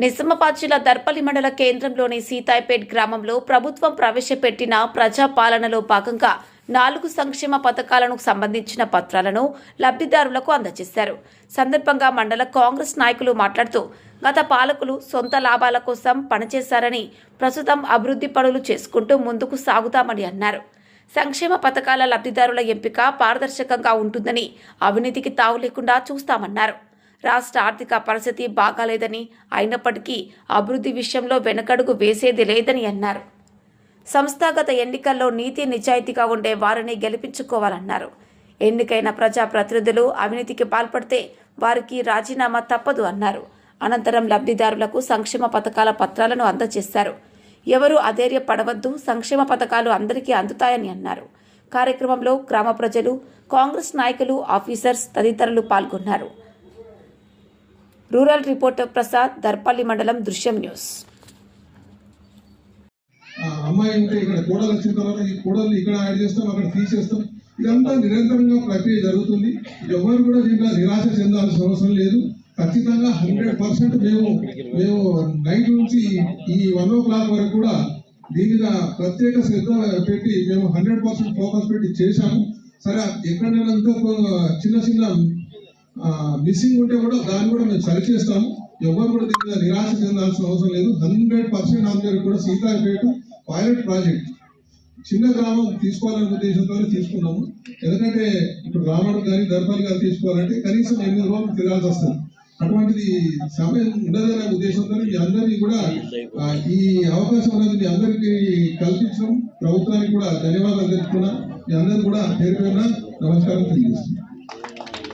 నిజామాబాద్ జిల్లా దర్పల్లి మండల కేంద్రంలోని సీతాయిపేట్ గ్రామంలో ప్రభుత్వం ప్రవేశపెట్టిన ప్రజాపాలనలో భాగంగా 4 సంక్షేమ పథకాలకు సంబంధించిన పత్రాలను లబ్ధిదారులకు అందజేశారు. సందర్భంగా మండల కాంగ్రెస్ నాయకులు మాట్లాడుతూ గత పాలకులు సొంత లాభాల కోసం పనిచేశారని, ప్రస్తుతం అభివృద్ధి పనులు చేసుకుంటూ ముందుకు సాగుతామని అన్నారు. సంక్షేమ పథకాల లబ్ధిదారుల ఎంపిక పారదర్శకంగా ఉంటుందని, అవినీతికి తావు లేకుండా చూస్తామన్నారు. రాష్ట్ర ఆర్థిక పరిస్థితి బాగాలేదని, అయినప్పటికీ అభివృద్ధి విషయంలో వెనకడుగు వేసేది లేదని అన్నారు. సంస్థాగత ఎన్నికల్లో నీతి నిజాయితీగా ఉండే వారిని గెలిపించుకోవాలన్నారు. ఎన్నికైన ప్రజాప్రతినిధులు అవినీతికి పాల్పడితే వారికి రాజీనామా తప్పదు అన్నారు. అనంతరం లబ్ధిదారులకు సంక్షేమ పథకాల పత్రాలను అందజేశారు. ఎవరూ అధైర్యపడవద్దు, సంక్షేమ పథకాలు అందరికీ అందుతాయని అన్నారు. కార్యక్రమంలో గ్రామ ప్రజలు, కాంగ్రెస్ నాయకులు, ఆఫీసర్స్ తదితరులు పాల్గొన్నారు. రూరల్ రిపోర్టర్ ప్రసాద్, దర్పల్లి మండలం, దృశ్యం న్యూస్. అమ్మాయి ఉంటే ఇక్కడ కోడలు వచ్చిన తర్వాత ఈ కోడలు ఇక్కడ యాడ్ చేస్తాం, అక్కడ తీసేస్తాం. ఇదంతా నిరంతరంగా ప్రక్రియ జరుగుతుంది. ఎవరు కూడా దీంట్లో నిరాశ చెందాల్సిన అవసరం లేదు. ఖచ్చితంగా 100% మేము నైట్ నుంచి ఈ 1 o'clock వరకు కూడా దీని మీద ప్రత్యేక శ్రద్ధ పెట్టి మేము 100% ఫోకస్ పెట్టి చేశాము. సరే, ఎక్కడైనా చిన్న మిస్సింగ్ ఉంటే కూడా దాన్ని కూడా మేము సరిచేస్తాము. ఎవరు కూడా దీని మీద నిరాశ చెందాల్సిన అవసరం లేదు. 100% అందరికీ కూడా సీతాయిపేట పైలట్ ప్రాజెక్ట్ చిన్న గ్రామం తీసుకోవాలనే ఉద్దేశంతో తీసుకున్నాము. ఎందుకంటే ఇప్పుడు రామడు కానీ దర్పల్లి కానీ తీసుకోవాలంటే కనీసం 8 రోజులు తిరగాల్సి వస్తుంది. అటువంటిది సమయం ఉండదనే ఉద్దేశంతో మీ అందరినీ కూడా ఈ అవకాశం అనేది మీ అందరికీ కల్పించడం ప్రభుత్వానికి కూడా ధన్యవాదాలు తెలుపుతున్నా. మీ అందరూ కూడా పేరు పేరున నమస్కారం తెలియజేస్తున్నాను.